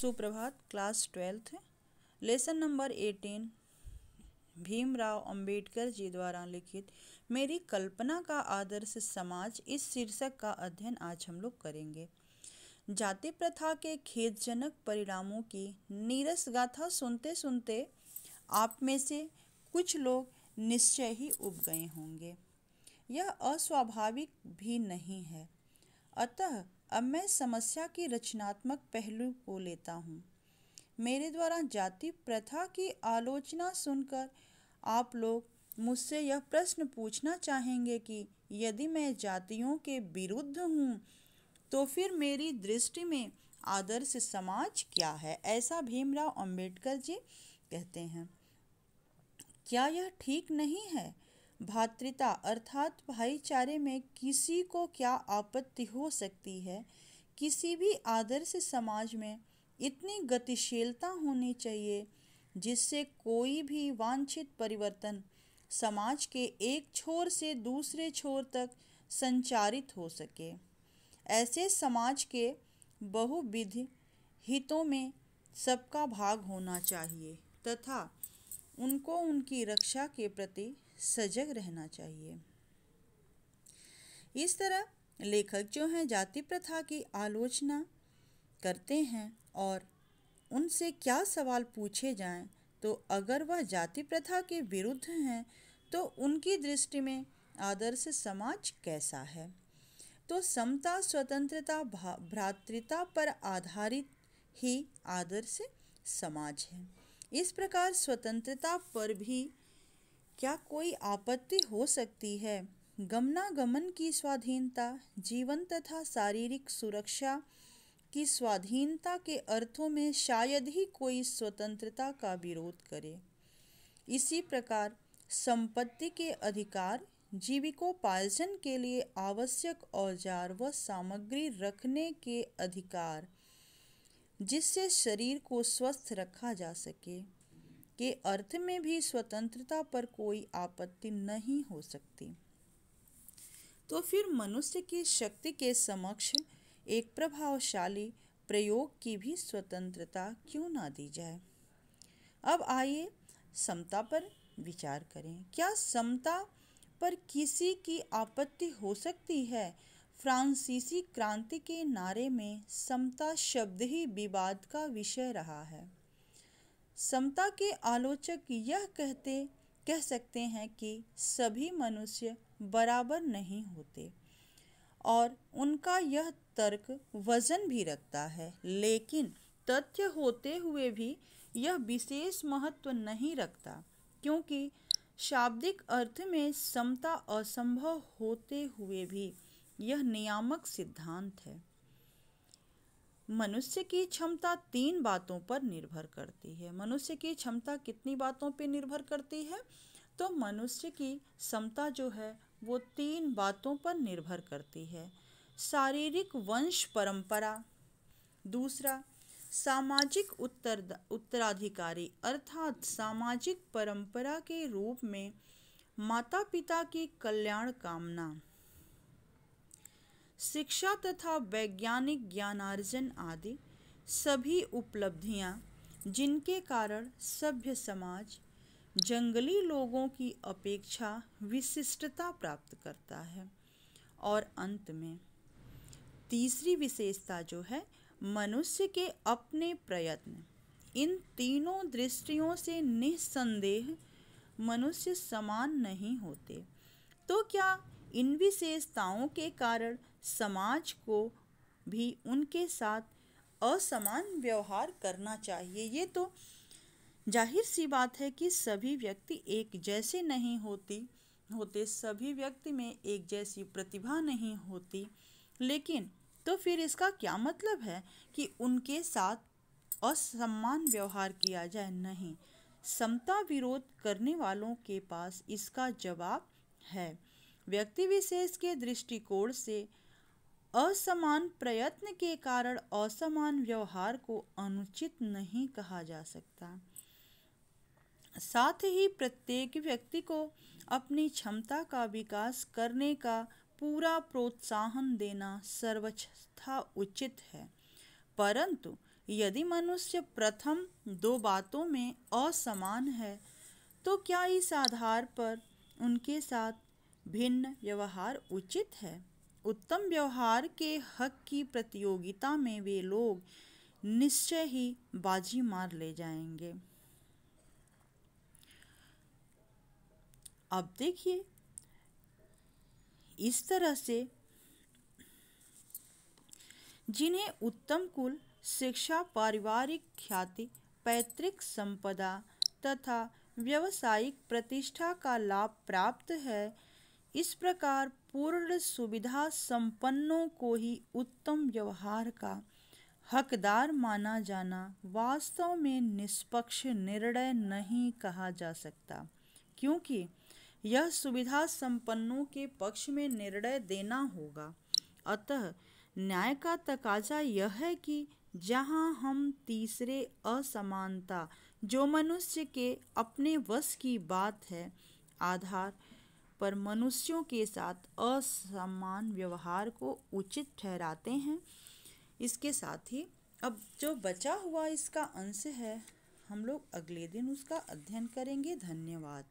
सुप्रभात। Class 12th lesson number 18 Bhimrao Ambedkar ji द्वारा लिखित मेरी कल्पना का आदर्श समाज, इस शीर्षक का अध्ययन आज हम लोग करेंगे। जाति प्रथा के खेदजनक परिणामों की नीरस गाथा सुनते सुनते आप में से कुछ लोग निश्चय ही उब गए होंगे। यह अस्वाभाविक भी नहीं है। अतः अब मैं समस्या की रचनात्मक पहलू को लेता हूँ। मेरे द्वारा जाति प्रथा की आलोचना सुनकर आप लोग मुझसे यह प्रश्न पूछना चाहेंगे कि यदि मैं जातियों के विरुद्ध हूँ तो फिर मेरी दृष्टि में आदर्श समाज क्या है? ऐसा भीमराव अंबेडकर जी कहते हैं। क्या यह ठीक नहीं है? भ्रातृता अर्थात भाईचारे में किसी को क्या आपत्ति हो सकती है? किसी भी आदर्श समाज में इतनी गतिशीलता होनी चाहिए जिससे कोई भी वांछित परिवर्तन समाज के एक छोर से दूसरे छोर तक संचारित हो सके। ऐसे समाज के बहुविध हितों में सबका भाग होना चाहिए तथा उनको उनकी रक्षा के प्रति सजग रहना चाहिए। इस तरह लेखक जो हैं जाति प्रथा की आलोचना करते हैं और उनसे क्या सवाल पूछे जाएं तो अगर वह जाति प्रथा के विरुद्ध हैं तो उनकी दृष्टि में आदर्श समाज कैसा है? तो समता, स्वतंत्रता, भ्रातृता पर आधारित ही आदर्श समाज है। इस प्रकार स्वतंत्रता पर भी क्या कोई आपत्ति हो सकती है? गमनागमन की स्वाधीनता, जीवन तथा शारीरिक सुरक्षा की स्वाधीनता के अर्थों में शायद ही कोई स्वतंत्रता का विरोध करे। इसी प्रकार संपत्ति के अधिकार, जीविकोपार्जन के लिए आवश्यक औजार व सामग्री रखने के अधिकार, जिससे शरीर को स्वस्थ रखा जा सके, के अर्थ में भी स्वतंत्रता पर कोई आपत्ति नहीं हो सकती। तो फिर मनुष्य की शक्ति के समक्ष एक प्रभावशाली प्रयोग की भी स्वतंत्रता क्यों ना दी जाए? अब आइए समता पर विचार करें। क्या समता पर किसी की आपत्ति हो सकती है? फ्रांसीसी क्रांति के नारे में समता शब्द ही विवाद का विषय रहा है। समता के आलोचक यह कह सकते हैं कि सभी मनुष्य बराबर नहीं होते और उनका यह तर्क वजन भी रखता है, लेकिन तथ्य होते हुए भी यह विशेष महत्व नहीं रखता, क्योंकि शाब्दिक अर्थ में समता असंभव होते हुए भी यह नियामक सिद्धांत है। मनुष्य की क्षमता 3 बातों पर निर्भर करती है। मनुष्य की क्षमता कितनी बातों पर निर्भर करती है? तो मनुष्य की क्षमता जो है वो 3 बातों पर निर्भर करती है। शारीरिक वंश परंपरा, दूसरा सामाजिक उत्तराधिकारी अर्थात सामाजिक परंपरा के रूप में माता पिता की कल्याण कामना, शिक्षा तथा वैज्ञानिक ज्ञानार्जन आदि सभी उपलब्धियां जिनके कारण सभ्य समाज जंगली लोगों की अपेक्षा विशिष्टता प्राप्त करता है। और अंत में तीसरी विशेषता जो है मनुष्य के अपने प्रयत्न। इन तीनों दृष्टियों से निस्संदेह मनुष्य समान नहीं होते। तो क्या इन विशेषताओं के कारण समाज को भी उनके साथ असमान व्यवहार करना चाहिए? ये तो जाहिर सी बात है कि सभी व्यक्ति एक जैसे नहीं होते, सभी व्यक्ति में एक जैसी प्रतिभा नहीं होती। लेकिन तो फिर इसका क्या मतलब है कि उनके साथ असमान व्यवहार किया जाए? नहीं, समता विरोध करने वालों के पास इसका जवाब है। व्यक्ति विशेष के दृष्टिकोण से असमान प्रयत्न के कारण असमान व्यवहार को अनुचित नहीं कहा जा सकता। साथ ही प्रत्येक व्यक्ति को अपनी क्षमता का विकास करने का पूरा प्रोत्साहन देना सर्वथा उचित है, परंतु यदि मनुष्य प्रथम दो बातों में असमान है, तो क्या इस आधार पर उनके साथ भिन्न व्यवहार उचित है? उत्तम व्यवहार के हक की प्रतियोगिता में वे लोग निश्चय ही बाजी मार ले जाएंगे। अब देखिए, इस तरह से जिन्हें उत्तम कुल, शिक्षा, पारिवारिक ख्याति, पैतृक संपदा तथा व्यावसायिक प्रतिष्ठा का लाभ प्राप्त है, इस प्रकार पूर्ण सुविधा संपन्नों को ही उत्तम व्यवहार का हकदार माना जाना वास्तव में निष्पक्ष निर्णय नहीं कहा जा सकता, क्योंकि यह सुविधा संपन्नों के पक्ष में निर्णय देना होगा। अतः न्याय का तकाजा यह है कि जहाँ हम तीसरे असमानता, जो मनुष्य के अपने वश की बात है, आधार पर मनुष्यों के साथ असमान व्यवहार को उचित ठहराते हैं। इसके साथ ही अब जो बचा हुआ इसका अंश है, हम लोग अगले दिन उसका अध्ययन करेंगे। धन्यवाद।